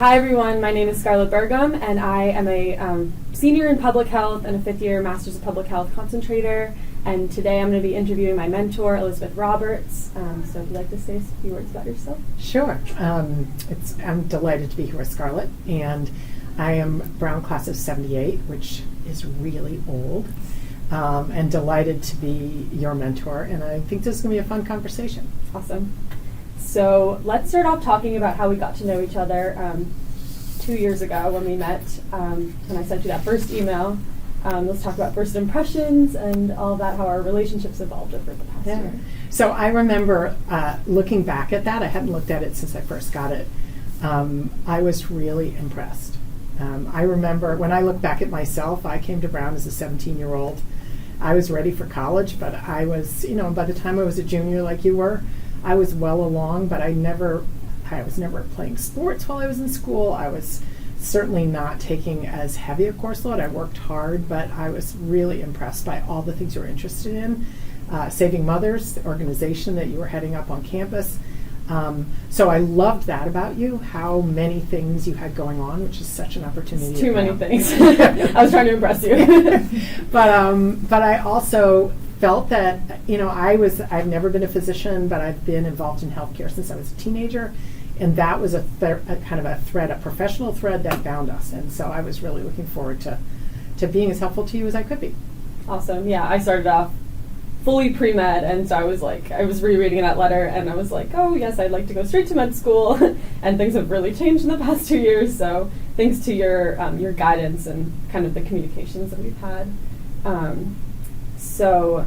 Hi everyone, my name is Scarlett Bergam and I am a senior in public health and a fifth year Masters of Public Health concentrator, and today I'm going to be interviewing my mentor, Elizabeth Roberts. So if you'd like to say a few words about yourself. Sure. I'm delighted to be here with Scarlett, and I am Brown class of 78, which is really old, and delighted to be your mentor, and I think this is going to be a fun conversation. Awesome. So let's start off talking about how we got to know each other 2 years ago when we met, when I sent you that first email. Let's talk about first impressions and all that, how our relationships evolved over the past year. So I remember looking back at that. I hadn't looked at it since I first got it. I was really impressed. I remember when I look back at myself, I came to Brown as a 17-year-old. I was ready for college, but I was, by the time I was a junior like you were, I was well along, but I was never playing sports while I was in school. I was certainly not taking as heavy a course load. I worked hard, but I was really impressed by all the things you were interested in. Saving Mothers, the organization that you were heading up on campus. So I loved that about you, how many things you had going on, which is such an opportunity. It's too many things. I was trying to impress you. But I also felt that, I've never been a physician, but I've been involved in healthcare since I was a teenager, and that was a kind of a thread, a professional thread that bound us, and so I was really looking forward to being as helpful to you as I could be. Awesome. Yeah, I started off fully pre-med, and so I was rereading that letter, and I was like, oh yes, I'd like to go straight to med school, and things have really changed in the past 2 years, so thanks to your guidance and kind of the communications that we've had. So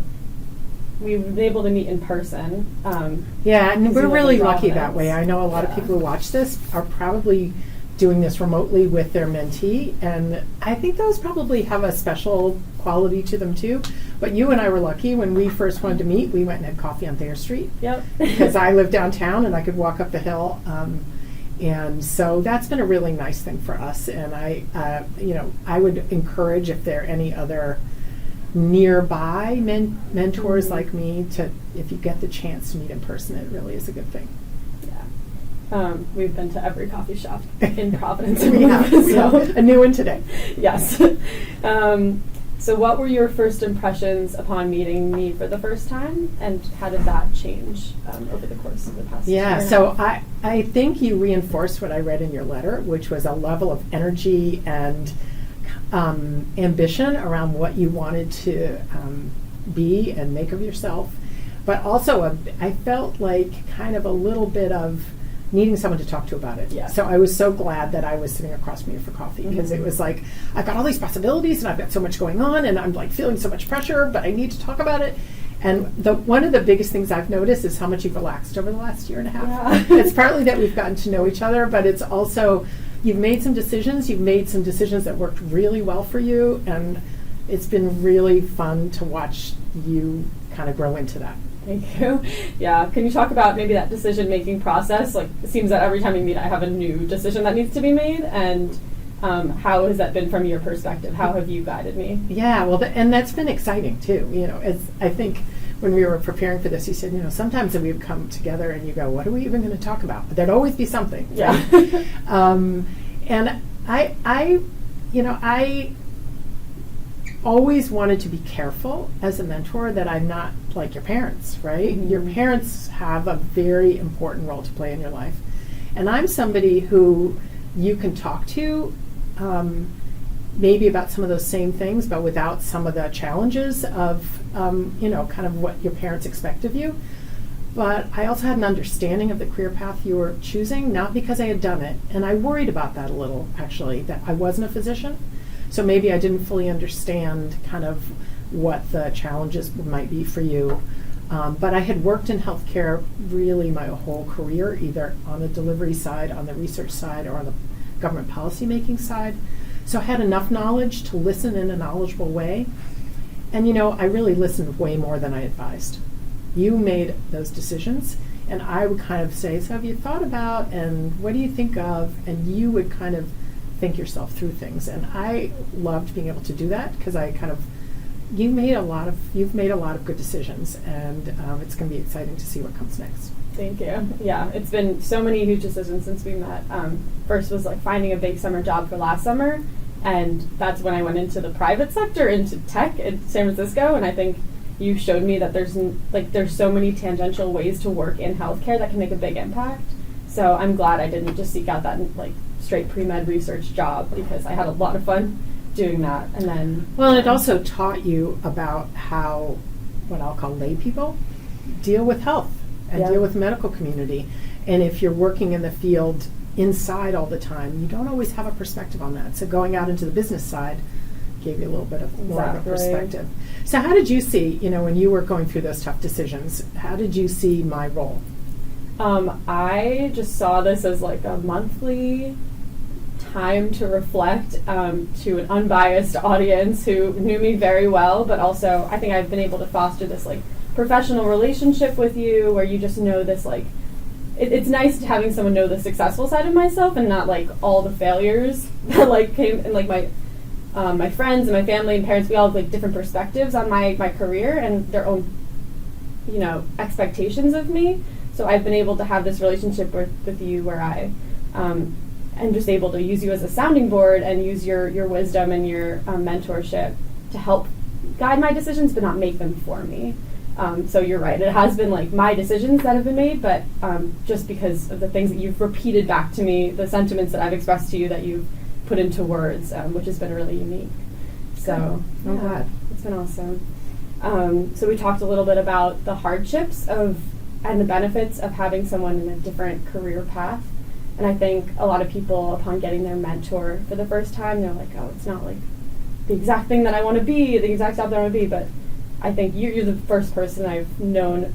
we've been able to meet in person. And we're really lucky that way. I know a lot of people who watch this are probably doing this remotely with their mentee, and I think those probably have a special quality to them too. But you and I were lucky. When we first wanted to meet, we went and had coffee on Thayer Street. Yep. Because I live downtown and I could walk up the hill. And so that's been a really nice thing for us. And I would encourage, if there are any other nearby mentors like me, if you get the chance to meet in person, it really is a good thing. Yeah. We've been to every coffee shop in Providence. We have a new one today. Yes. So what were your first impressions upon meeting me for the first time, and how did that change over the course of the past year? Yeah, so I think you reinforced what I read in your letter, which was a level of energy and ambition around what you wanted to be and make of yourself, but also I felt like kind of a little bit of needing someone to talk to about it. Yeah. So I was so glad that I was sitting across from you for coffee, because it was like, I've got all these possibilities and I've got so much going on and I'm like feeling so much pressure, but I need to talk about it. And one of the biggest things I've noticed is how much you've relaxed over the last year and a half. Yeah. It's partly that we've gotten to know each other, but it's also you've made some decisions that worked really well for you, and it's been really fun to watch you kind of grow into that. Thank you. Yeah. Can you talk about maybe that decision-making process? Like, it seems that every time we meet, I have a new decision that needs to be made, and how has that been from your perspective? How have you guided me? Yeah, well, and that's been exciting too. As I think when we were preparing for this, you said, sometimes we would come together and you go, what are we even going to talk about? But there'd always be something. Yeah. And I always wanted to be careful as a mentor that I'm not like your parents, right? Mm-hmm. Your parents have a very important role to play in your life. And I'm somebody who you can talk to maybe about some of those same things, but without some of the challenges of, kind of what your parents expect of you. But I also had an understanding of the career path you were choosing, not because I had done it. And I worried about that a little, actually, that I wasn't a physician. So maybe I didn't fully understand kind of what the challenges might be for you. But I had worked in healthcare really my whole career, either on the delivery side, on the research side, or on the government policy making side. So I had enough knowledge to listen in a knowledgeable way. And I really listened way more than I advised. You made those decisions, and I would kind of say, so have you thought about, and what do you think of? And you would kind of think yourself through things. And I loved being able to do that, because you've made a lot of good decisions, and it's going to be exciting to see what comes next. Thank you. Yeah, it's been so many huge decisions since we met. First was like finding a big summer job for last summer, and that's when I went into the private sector, into tech in San Francisco, and I think you showed me that there's so many tangential ways to work in healthcare that can make a big impact. So I'm glad I didn't just seek out that like straight pre-med research job, because I had a lot of fun doing that. And then it also taught you about how what I'll call lay people deal with health and deal with the medical community. And if you're working in the field inside all the time, you don't always have a perspective on that. So going out into the business side gave you a little bit of more of a perspective. So how did you see, when you were going through those tough decisions, how did you see my role? I just saw this as like a monthly time to reflect to an unbiased audience who knew me very well, but also I think I've been able to foster this like professional relationship with you where you just know this like it's nice having someone know the successful side of myself and not like all the failures that like came, and like my friends and my family and parents, we all have like different perspectives on my career and their own expectations of me. So I've been able to have this relationship with you where I am just able to use you as a sounding board and use your wisdom and your mentorship to help guide my decisions but not make them for me. So you're right, it has been like my decisions that have been made, but just because of the things that you've repeated back to me, the sentiments that I've expressed to you that you've put into words, which has been really unique. So I'm glad. It's been awesome. So we talked a little bit about the hardships and the benefits of having someone in a different career path. And I think a lot of people, upon getting their mentor for the first time, they're like, oh, it's not like the exact thing that I want to be, the exact job that I want to be. But I think you're the first person I've known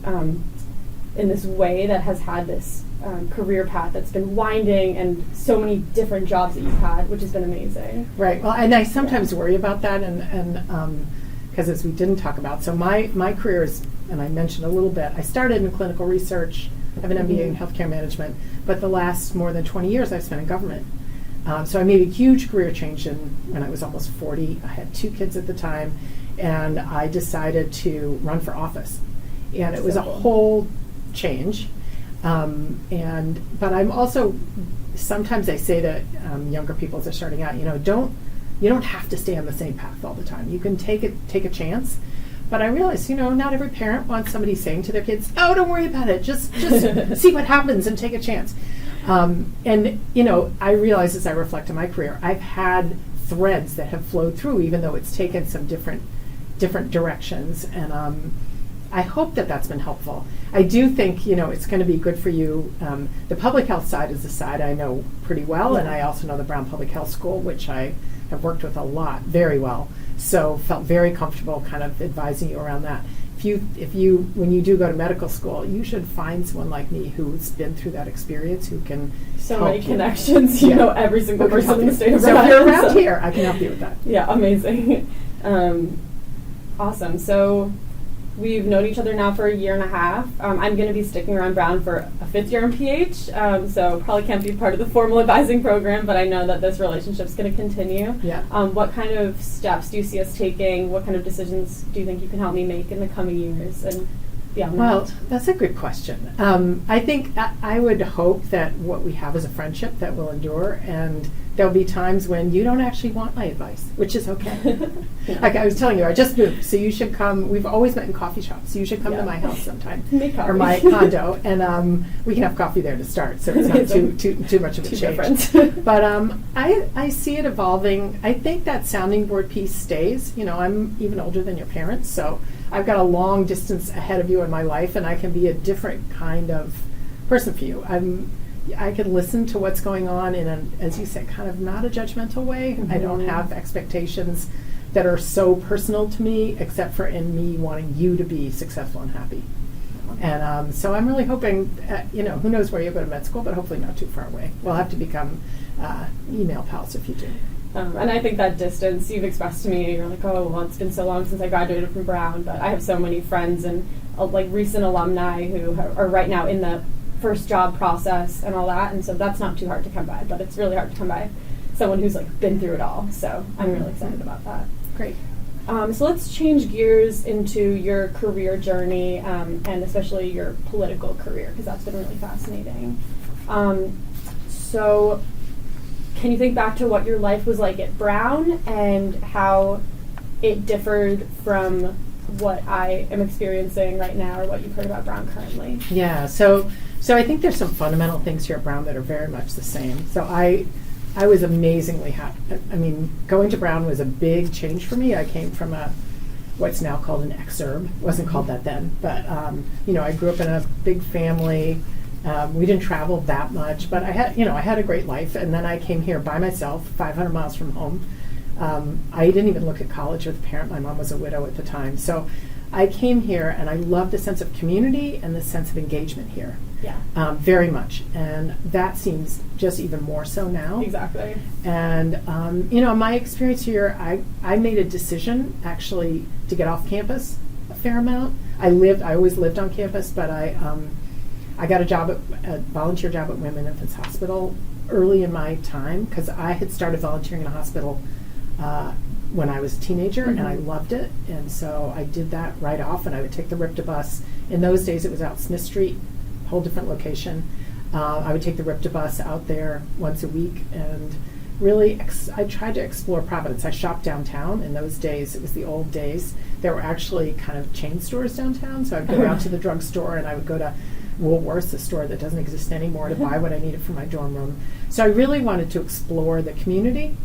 in this way that has had this career path that's been winding and so many different jobs that you've had, which has been amazing. Right. Well, and I sometimes worry about that, and because as we didn't talk about, so my career is, and I mentioned a little bit, I started in clinical research. I have an MBA in healthcare management, but the last more than 20 years I've spent in government. So I made a huge career change when I was almost 40. I had 2 kids at the time, and I decided to run for office. And it was a whole change. But I'm also, sometimes I say to younger people as they're starting out, you don't have to stay on the same path all the time. You can take a chance. But I realize, not every parent wants somebody saying to their kids, oh, don't worry about it, just see what happens and take a chance. And I realize as I reflect on my career, I've had threads that have flowed through, even though it's taken some different directions. And I hope that that's been helpful. I do think, it's going to be good for you. The public health side is the side I know pretty well, and I also know the Brown Public Health School, which I have worked with a lot, very well. So felt very comfortable kind of advising you around that. When you do go to medical school, you should find someone like me who's been through that experience, who can so many connections. You know every single person in the state of Rhode. So if you're around here, I can help you with that. Yeah, amazing. Awesome. So we've known each other now for a year and a half. I'm going to be sticking around Brown for a 5th year in PH, so probably can't be part of the formal advising program, but I know that this relationship's going to continue. Yeah. What kind of steps do you see us taking? What kind of decisions do you think you can help me make in the coming years and beyond that? Well, that's a good question. I think I would hope that what we have is a friendship that will endure, and there'll be times when you don't actually want my advice, which is okay. Like I was telling you, I just moved, so you should come. We've always met in coffee shops, so you should come to my house sometime, or my condo, and we can have coffee there to start, so it's not too much of a change. But I see it evolving. I think that sounding board piece stays. I'm even older than your parents, so I've got a long distance ahead of you in my life, and I can be a different kind of person for you. I can listen to what's going on in as you said, kind of not a judgmental way. Mm-hmm. I don't have expectations that are so personal to me, except for in me wanting you to be successful and happy. And so I'm really hoping, who knows where you'll go to med school, but hopefully not too far away. We'll have to become email pals if you do. And I think that distance you've expressed to me, you're like, oh, well, it's been so long since I graduated from Brown, but I have so many friends and recent alumni who are right now in the first job process and all that, and so that's not too hard to come by, but it's really hard to come by someone who's been through it all. So I'm really excited about that. Great. So let's change gears into your career journey, and especially your political career, because that's been really fascinating. So can you think back to what your life was like at Brown and how it differed from what I am experiencing right now, or what you've heard about Brown currently? Yeah, so I think there's some fundamental things here at Brown that are very much the same. So I was amazingly happy. I mean, going to Brown was a big change for me. I came from what's now called an exurb. It wasn't called that then, but I grew up in a big family. We didn't travel that much, but I had a great life. And then I came here by myself, 500 miles from home. I didn't even look at college with a parent. My mom was a widow at the time. So I came here, and I loved the sense of community and the sense of engagement here. Yeah. Very much. And that seems just even more so now. Exactly. And, my experience here, I made a decision, actually, to get off campus a fair amount. I always lived on campus, but I got a volunteer job at Women Infants Hospital early in my time, because I had started volunteering in a hospital when I was a teenager, and I loved it. And so I did that right off, and I would take the RIPTA bus. In those days, it was out Smith Street, whole different location. I would take the RIPTA bus out there once a week, and really I tried to explore Providence. I shopped downtown. In those days, it was the old days. There were actually kind of chain stores downtown, so I'd go out to the drugstore, and I would go to Woolworth's, a store that doesn't exist anymore, to buy what I needed for my dorm room. So I really wanted to explore the community.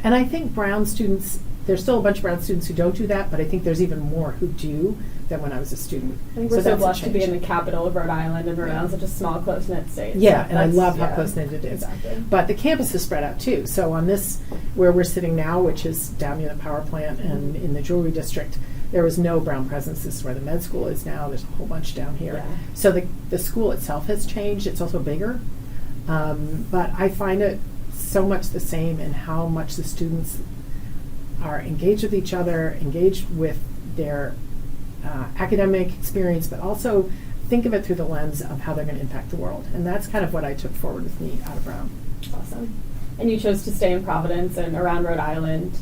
And I think Brown students, there's still a bunch of Brown students who don't do that, but I think there's even more who do than when I was a student. I think we're so blessed to be in the capital of Rhode Island, and Rhode Island's such a small, close-knit state. Yeah, and I love how close-knit it is. Exactly. But the campus is spread out too. So on this, where we're sitting now, which is down near the power plant and in the jewelry district, there was no Brown presence. This is where the med school is now. There's a whole bunch down here. Yeah. So the school itself has changed. It's also bigger. But I find it so much the same in how much the students are engaged with each other, engaged with their academic experience, but also think of it through the lens of how they're going to impact the world. And that's kind of what I took forward with me out of Brown. Awesome. And you chose to stay in Providence and around Rhode Island.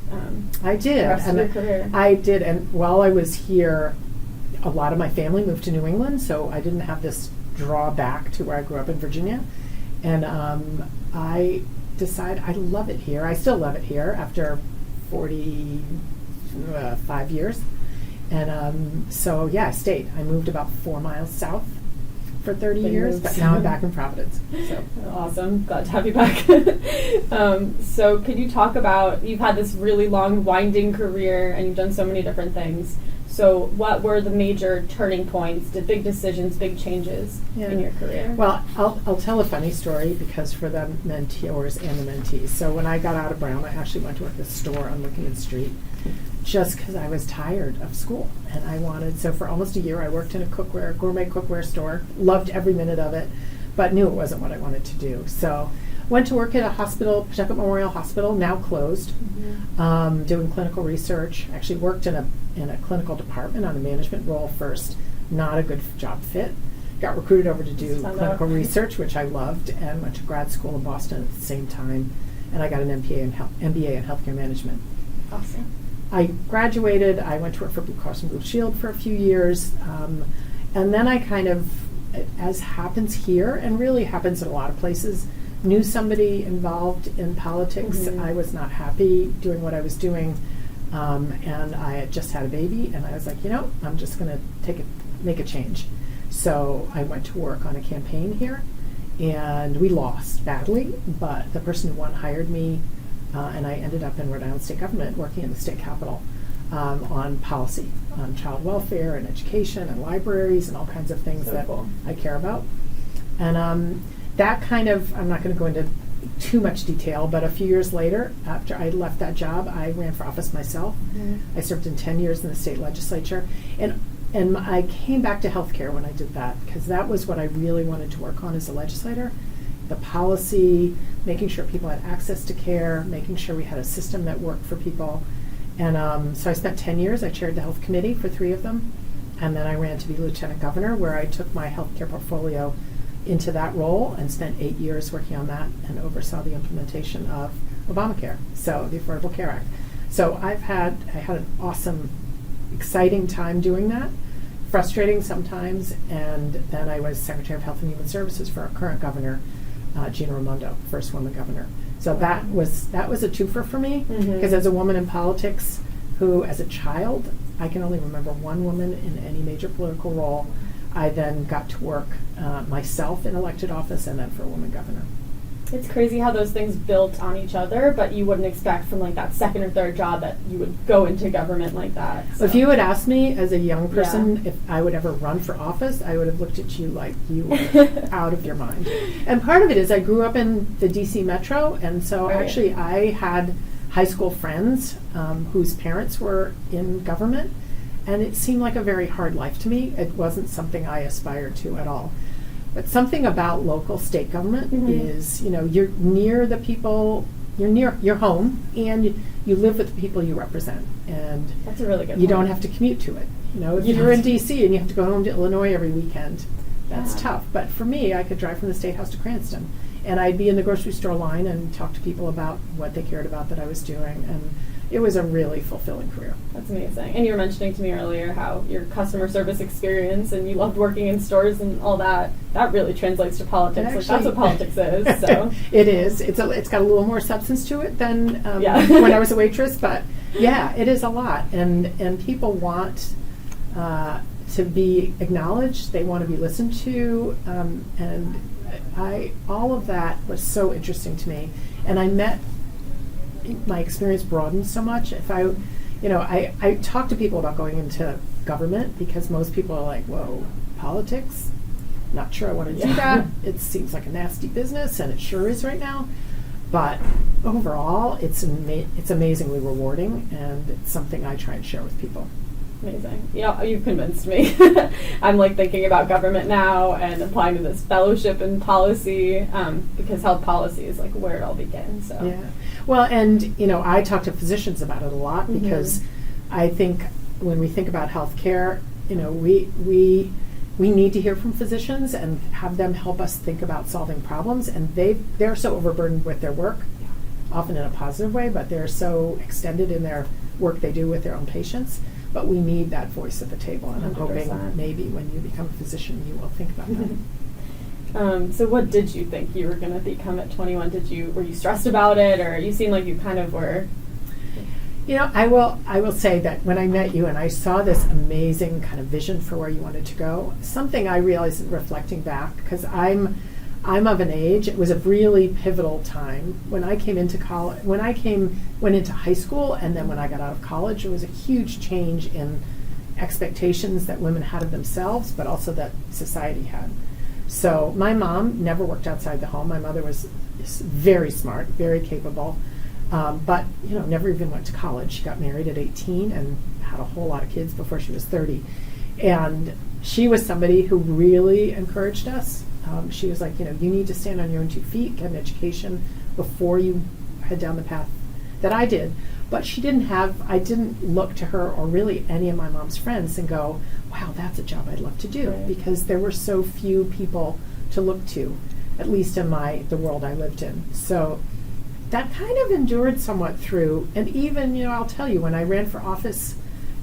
I did. The rest of your career. I did. And while I was here, a lot of my family moved to New England, so I didn't have this drawback to where I grew up in Virginia. And I decided I love it here. I still love it here after 45 years. And so, yeah, I stayed. I moved about 4 miles south for 30 years, but now I'm back in Providence. So awesome. Glad to have you back. So could you talk about, you've had this really long, winding career, and you've done so many different things. So what were the major turning points, the big decisions, big changes in your career? Well, I'll tell a funny story, because for the mentors and the mentees. So when I got out of Brown, I actually went to work at a store on Wickenden Street, just because I was tired of school. And I wanted, so for almost a year, I worked in a gourmet cookware store, loved every minute of it, but knew it wasn't what I wanted to do. So went to work at a hospital, Pawtucket Memorial Hospital, now closed, doing clinical research. Actually worked in a clinical department on a management role first, not a good job fit. Got recruited over to do clinical research, which I loved, and went to grad school in Boston at the same time, and I got an MBA in healthcare management. Awesome. I graduated, I went to work for Blue Cross and Blue Shield for a few years, and then I kind of, as happens here, and really happens in a lot of places, knew somebody involved in politics. I was not happy doing what I was doing, and I had just had a baby, and I was like, I'm just going to make a change. So I went to work on a campaign here, and we lost badly, but the person who won hired me, and I ended up in Rhode Island state government working in the state capitol on policy, on child welfare and education and libraries and all kinds of things cool. I care about. And that kind of, I'm not going to go into too much detail, but a few years later, after I left that job, I ran for office myself. I served in 10 years in the state legislature. And I came back to healthcare when I did that, because that was what I really wanted to work on as a legislator. The policy, making sure people had access to care, making sure we had a system that worked for people. And so I spent 10 years. I chaired the health committee for 3 of them. And then I ran to be lieutenant governor, where I took my healthcare portfolio into that role and spent 8 years working on that and oversaw the implementation of Obamacare, so the Affordable Care Act. So I had an awesome, exciting time doing that, frustrating sometimes, and then I was Secretary of Health and Human Services for our current governor, Gina Raimondo, first woman governor. So that was a twofer for me, because as a woman in politics who, as a child, I can only remember one woman in any major political role. I then got to work myself in elected office and then for a woman governor. It's crazy how those things built on each other, but you wouldn't expect from like that second or third job that you would go into government like that. So. If you had asked me as a young person if I would ever run for office, I would have looked at you like you were out of your mind. And part of it is I grew up in the DC Metro, and so actually I had high school friends whose parents were in government, and it seemed like a very hard life to me. It wasn't something I aspired to at all. But something about local state government is, you're near the people, you're near your home, and you live with the people you represent. And that's a really good you don't have to commute to it. If you're in DC and you have to go home to Illinois every weekend, that's tough. But for me, I could drive from the State House to Cranston, and I'd be in the grocery store line and talk to people about what they cared about that I was doing. And it was a really fulfilling career. That's amazing. And you were mentioning to me earlier how your customer service experience and you loved working in stores and all that really translates to politics. Actually, that's what politics is. So it is. It's got a little more substance to it than when I was a waitress, but it is a lot. And people want to be acknowledged. They want to be listened to. And all of that was so interesting to me. And my experience broadened so much. If I talk to people about going into government because most people are like, whoa, politics? Not sure I want to do that. It seems like a nasty business, and it sure is right now. But overall, it's amazingly rewarding, and it's something I try and share with people. Amazing. Yeah, you've convinced me. I'm like thinking about government now and applying to this fellowship in policy because health policy is like where it all begins. So. Yeah. Well, and I talk to physicians about it a lot because I think when we think about healthcare, we need to hear from physicians and have them help us think about solving problems. And they're so overburdened with their work, often in a positive way, but they're so extended in their work they do with their own patients. But we need that voice at the table, and I'm 100%. Hoping maybe when you become a physician, you will think about that. So what did you think you were going to become at 21? Were you stressed about it, or you seem like you kind of were? I will say that when I met you and I saw this amazing kind of vision for where you wanted to go, something I realized reflecting back, because I'm of an age, it was a really pivotal time. When I came into college, went into high school, and then when I got out of college, there was a huge change in expectations that women had of themselves, but also that society had. So my mom never worked outside the home. My mother was very smart, very capable, but never even went to college. She got married at 18 and had a whole lot of kids before she was 30. And she was somebody who really encouraged us. She was like, you need to stand on your own 2 feet, get an education before you head down the path that I did. But I didn't look to her or really any of my mom's friends and go, wow, that's a job I'd love to do, because there were so few people to look to, at least in the world I lived in. So that kind of endured somewhat through, and even, I'll tell you, when I ran for office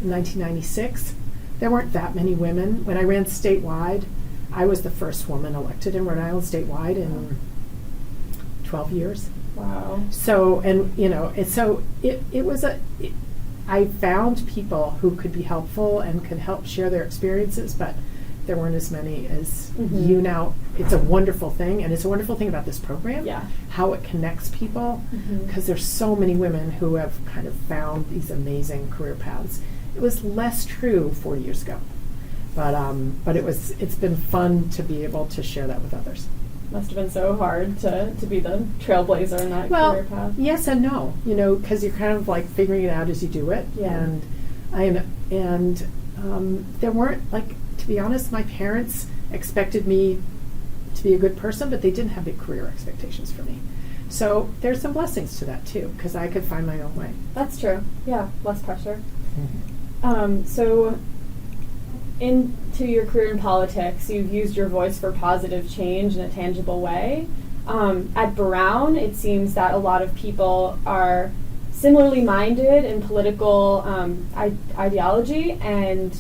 in 1996, there weren't that many women. When I ran statewide, I was the first woman elected in Rhode Island statewide in 12 years. Wow. So, and I found people who could be helpful and could help share their experiences, but there weren't as many as you now. It's a wonderful thing, and it's a wonderful thing about this program, how it connects people, because there's so many women who have kind of found these amazing career paths. It was less true 4 years ago. But it's been fun to be able to share that with others. Must have been so hard to be the trailblazer in that career path. Yes and no, because you're kind of like figuring it out as you do it. Yeah. And there weren't, like, to be honest, my parents expected me to be a good person, but they didn't have big career expectations for me. So there's some blessings to that too, because I could find my own way. That's true. Yeah, less pressure. So into your career in politics, you've used your voice for positive change in a tangible way. At Brown, it seems that a lot of people are similarly minded in political ideology, and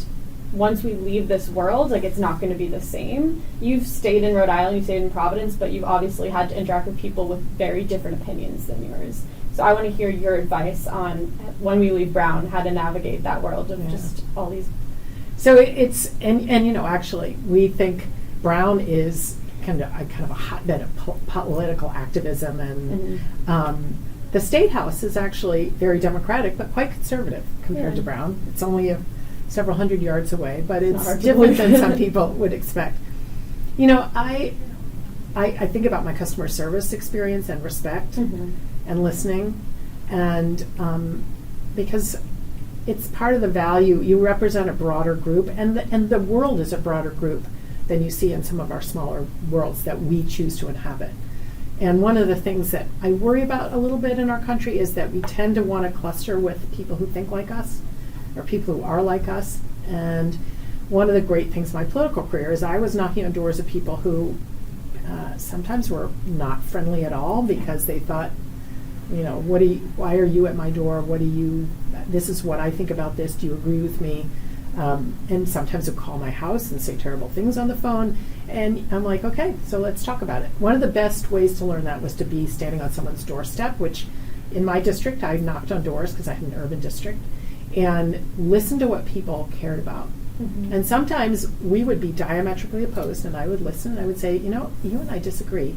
once we leave this world, like, it's not going to be the same. You've stayed in Rhode Island, you've stayed in Providence, but you've obviously had to interact with people with very different opinions than yours. So I want to hear your advice on, when we leave Brown, how to navigate that world of just all these. So it's, and you know, actually, we think Brown is kind of a hotbed of political activism, and the State House is actually very Democratic, but quite conservative compared to Brown. It's only several hundred yards away, but it's different than some people would expect. You know, I think about my customer service experience and respect and listening, and because it's part of the value. You represent a broader group, and the world is a broader group than you see in some of our smaller worlds that we choose to inhabit. And one of the things that I worry about a little bit in our country is that we tend to want to cluster with people who think like us, or people who are like us. And one of the great things in my political career is I was knocking on doors of people who sometimes were not friendly at all, because they thought, you know, why are you at my door? This is what I think about this. Do you agree with me? And sometimes they'll call my house and say terrible things on the phone. And I'm like, okay, so let's talk about it. One of the best ways to learn that was to be standing on someone's doorstep, which in my district, I knocked on doors because I had an urban district, and listened to what people cared about. And sometimes we would be diametrically opposed, and I would listen, and I would say, you know, you and I disagree,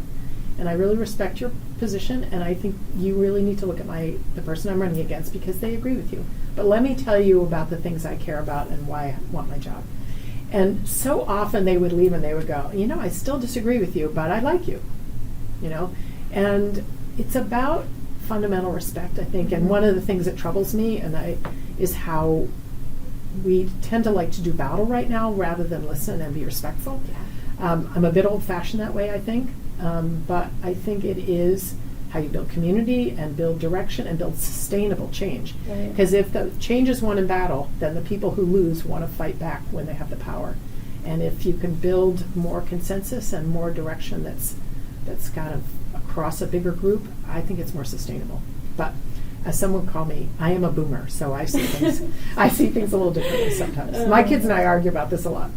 and I really respect your position, and I think you really need to look at the person I'm running against, because they agree with you. But let me tell you about the things I care about and why I want my job. And so often they would leave and they would go, you know, I still disagree with you, but I like you, you know. And it's about fundamental respect, I think. And one of the things that troubles me is how we tend to like to do battle right now rather than listen and be respectful. I'm a bit old-fashioned that way, I think. But I think it is how you build community and build direction and build sustainable change. Because if the change is won in battle, then the people who lose want to fight back when they have the power. And if you can build more consensus and more direction that's kind of across a bigger group, I think it's more sustainable. But as someone called me, I am a boomer, so I see things a little differently sometimes. My kids and I argue about this a lot.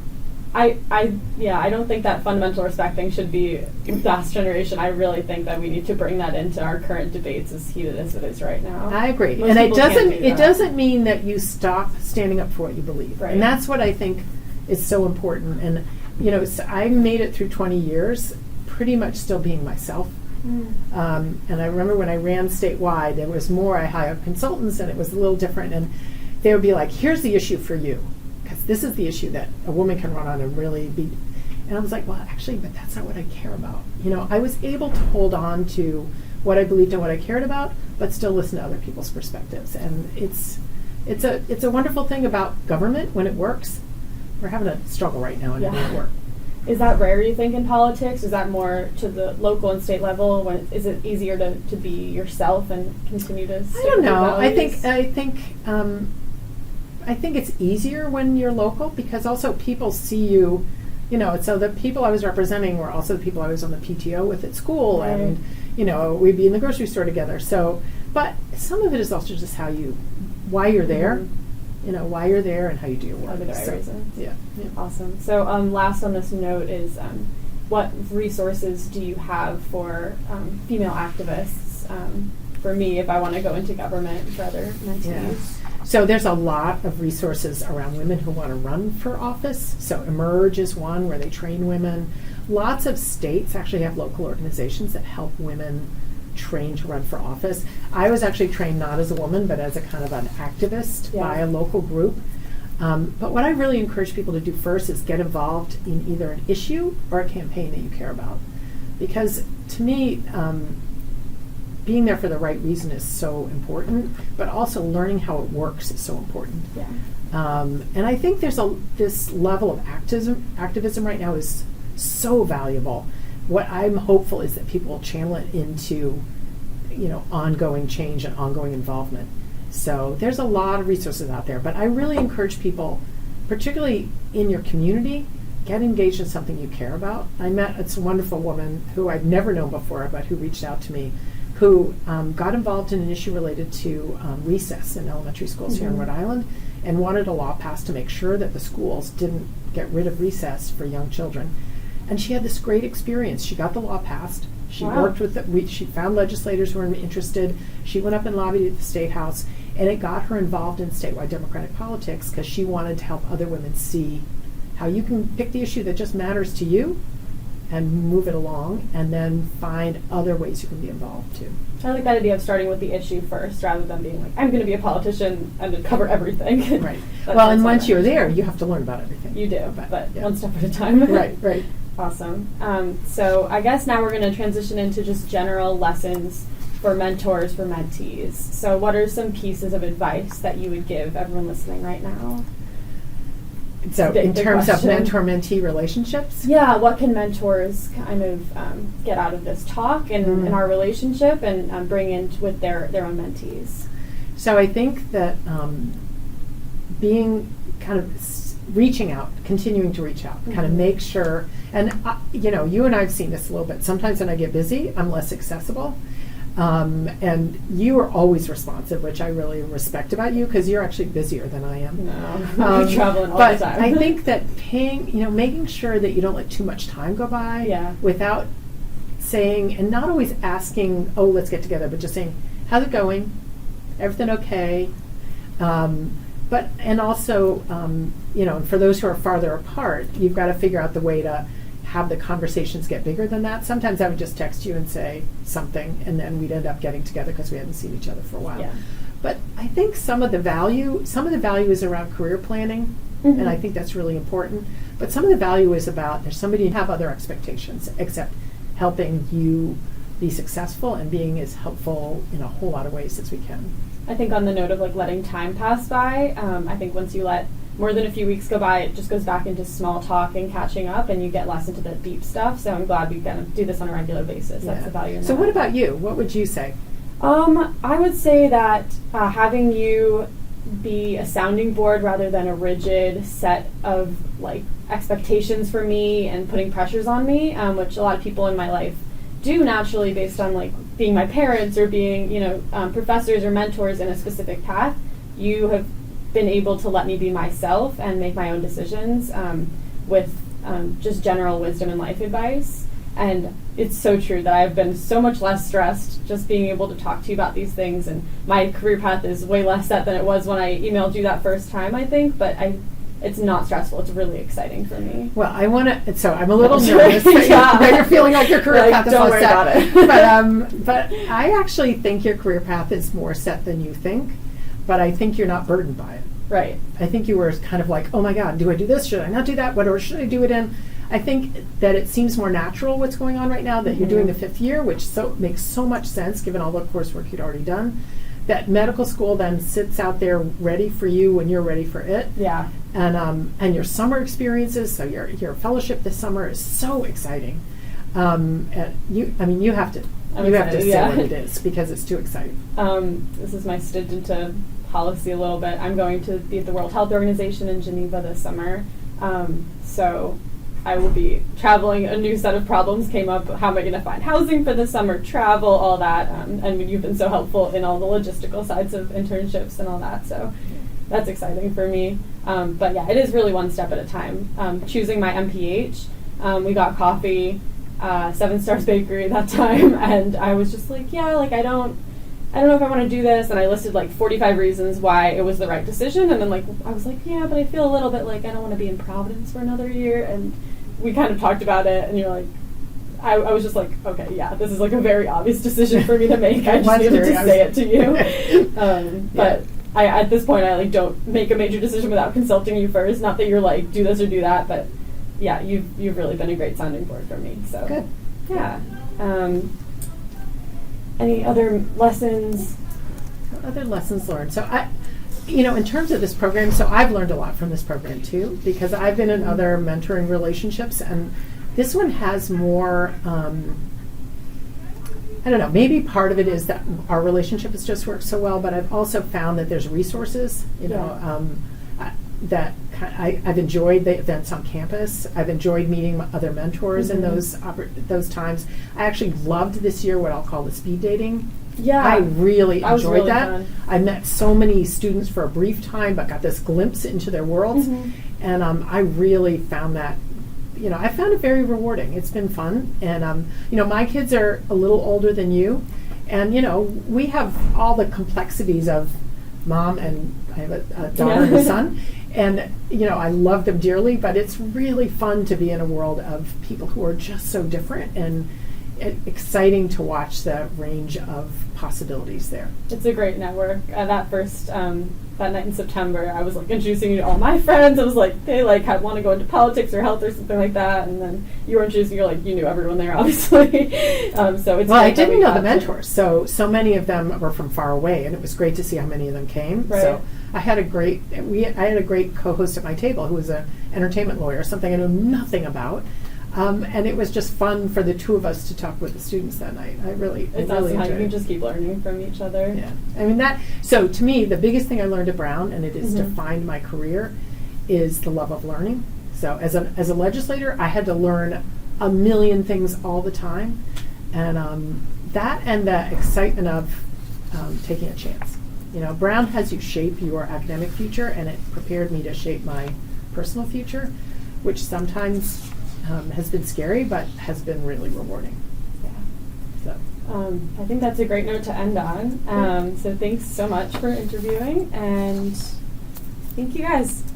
I don't think that fundamental respect thing should be last generation. I really think that we need to bring that into our current debates, as heated as it is right now. I agree. And it doesn't mean that you stop standing up for what you believe. Right. And that's what I think is so important. And, you know, I made it through 20 years pretty much still being myself. And I remember when I ran statewide, there was more, I hired consultants, and it was a little different. And they would be like, here's the issue for you. Because this is the issue that a woman can run on and really be. And I was like, well, actually, but that's not what I care about. You know, I was able to hold on to what I believed and what I cared about, but still listen to other people's perspectives. And it's a wonderful thing about government when it works. We're having a struggle right now in making it work. Is that rare, you think, in politics? Is that more to the local and state level? Is it easier to be yourself and continue to stick I don't know. with I think it's easier when you're local, because also people see you, you know, so the people I was representing were also the people I was on the PTO with at school, right. And, you know, we'd be in the grocery store together. So, but some of it is also just why you're there, you know, why you're there and how you do your work. The right reasons. Yeah. Awesome. So last on this note is what resources do you have for female activists, for me, if I want to go into government, for other mentees? Yeah. So there's a lot of resources around women who want to run for office. So Emerge is one where they train women. Lots of states actually have local organizations that help women train to run for office. I was actually trained not as a woman, but as a kind of an activist by a local group. But what I really encourage people to do first is get involved in either an issue or a campaign that you care about. Because to me, being there for the right reason is so important, but also learning how it works is so important. Yeah. And I think there's this level of activism right now is so valuable. What I'm hopeful is that people will channel it into, you know, ongoing change and ongoing involvement. So there's a lot of resources out there, but I really encourage people, particularly in your community, get engaged in something you care about. I met a wonderful woman who I'd never known before, but who reached out to me who got involved in an issue related to recess in elementary schools here in Rhode Island, and wanted a law passed to make sure that the schools didn't get rid of recess for young children. And she had this great experience. She got the law passed. She worked with she found legislators who were interested. She went up and lobbied at the State House, and it got her involved in statewide Democratic politics because she wanted to help other women see how you can pick the issue that just matters to you and move it along, and then find other ways you can be involved too. I like that idea of starting with the issue first, rather than being like, I'm going to be a politician and cover everything. Right. Well, and once you're there, you have to learn about everything. You do, but one step at a time. Right. Awesome. So I guess now we're going to transition into just general lessons for mentors, for mentees. So what are some pieces of advice that you would give everyone listening right now? So in terms of mentor-mentee relationships? Yeah, what can mentors kind of get out of this talk and in our relationship and bring in with their own mentees? So I think that being kind of reaching out, continuing to reach out, kind of make sure, and you and I have seen this a little bit. Sometimes when I get busy, I'm less accessible. And you are always responsive, which I really respect about you, because you're actually busier than I am. No, I'm traveling all the time. But I think that making sure that you don't let too much time go by without saying, and not always asking, oh, let's get together, but just saying, how's it going? Everything okay? And also, for those who are farther apart, you've got to figure out the way to have the conversations get bigger than that. Sometimes I would just text you and say something, and then we'd end up getting together because we hadn't seen each other for a while. Yeah. But I think some of the value is around career planning, and I think that's really important. But some of the value is about there's somebody who have other expectations except helping you be successful and being as helpful in a whole lot of ways as we can. I think on the note of letting time pass by, I think once you let more than a few weeks go by, it just goes back into small talk and catching up, and you get less into the deep stuff. So I'm glad we kind of do this on a regular basis. Yeah. That's the value in that. So what about you? What would you say? I would say that having you be a sounding board rather than a rigid set of expectations for me and putting pressures on me, which a lot of people in my life do naturally based on being my parents or being professors or mentors in a specific path. You have been able to let me be myself and make my own decisions with just general wisdom and life advice. And it's so true that I've been so much less stressed just being able to talk to you about these things. And my career path is way less set than it was when I emailed you that first time, I think. But it's not stressful. It's really exciting for me. Well, so I'm a little nervous that you're feeling like your career path is don't less worry set. About it. But I actually think your career path is more set than you think. But I think you're not burdened by it. Right. I think you were kind of like, oh my God, do I do this? Should I not do that? What order should I do it in? I think that it seems more natural what's going on right now, that you're doing the 5th year, which makes so much sense given all the coursework you'd already done. That medical school then sits out there ready for you when you're ready for it. Yeah. And your summer experiences, so your fellowship this summer is so exciting. And you have to say what it is because it's too exciting. This is my stint into policy a little bit. I'm going to be at the World Health Organization in Geneva this summer. So I will be traveling. A new set of problems came up. How am I going to find housing for the summer, travel, all that. And you've been so helpful in all the logistical sides of internships and all that. So that's exciting for me. But yeah, it is really one step at a time. Choosing my MPH, we got coffee, 7 Stars Bakery that time. And I was just like, I don't know if I want to do this, and I listed 45 reasons why it was the right decision, and then I was like, yeah, but I feel a little bit I don't want to be in Providence for another year, and we kind of talked about it, and you're like, I was just like, okay, yeah, this is a very obvious decision for me to make. I just needed to say it to you. But I at this point, I don't make a major decision without consulting you first. Not that you're do this or do that, but yeah, you've really been a great sounding board for me. So good. Yeah. Any other lessons? Other lessons learned. So in terms of this program, so I've learned a lot from this program too, because I've been in other mentoring relationships, and this one has more, I don't know, maybe part of it is that our relationship has just worked so well, but I've also found that there's resources, I've enjoyed the events on campus. I've enjoyed meeting other mentors in those times. I actually loved this year what I'll call the speed dating. Yeah, I really enjoyed really that. Fun. I met so many students for a brief time, but got this glimpse into their worlds, and I really found that. I found it very rewarding. It's been fun, and my kids are a little older than you, and we have all the complexities of mom, and I have a daughter and a son, and I love them dearly, but it's really fun to be in a world of people who are just so different, and exciting to watch the range of possibilities there. It's a great network. That first that night in September, I was introducing you to all my friends. I was like, they want to go into politics or health or something like that, and then you were introducing. You knew everyone there, obviously. So it's I didn't know the mentors, so many of them were from far away, and it was great to see how many of them came. Right. So I had a great co-host at my table who was an entertainment lawyer, something I knew nothing about. And it was just fun for the two of us to talk with the students that night. It's really awesome how you enjoyed can it. just keep learning from each other. Yeah, so to me, the biggest thing I learned at Brown, and it has defined my career, is the love of learning. So as a legislator, I had to learn a million things all the time, and that and the excitement of taking a chance. Brown has you shape your academic future, and it prepared me to shape my personal future, which sometimes has been scary, but has been really rewarding. Yeah. So I think that's a great note to end on. So thanks so much for interviewing, and thank you guys.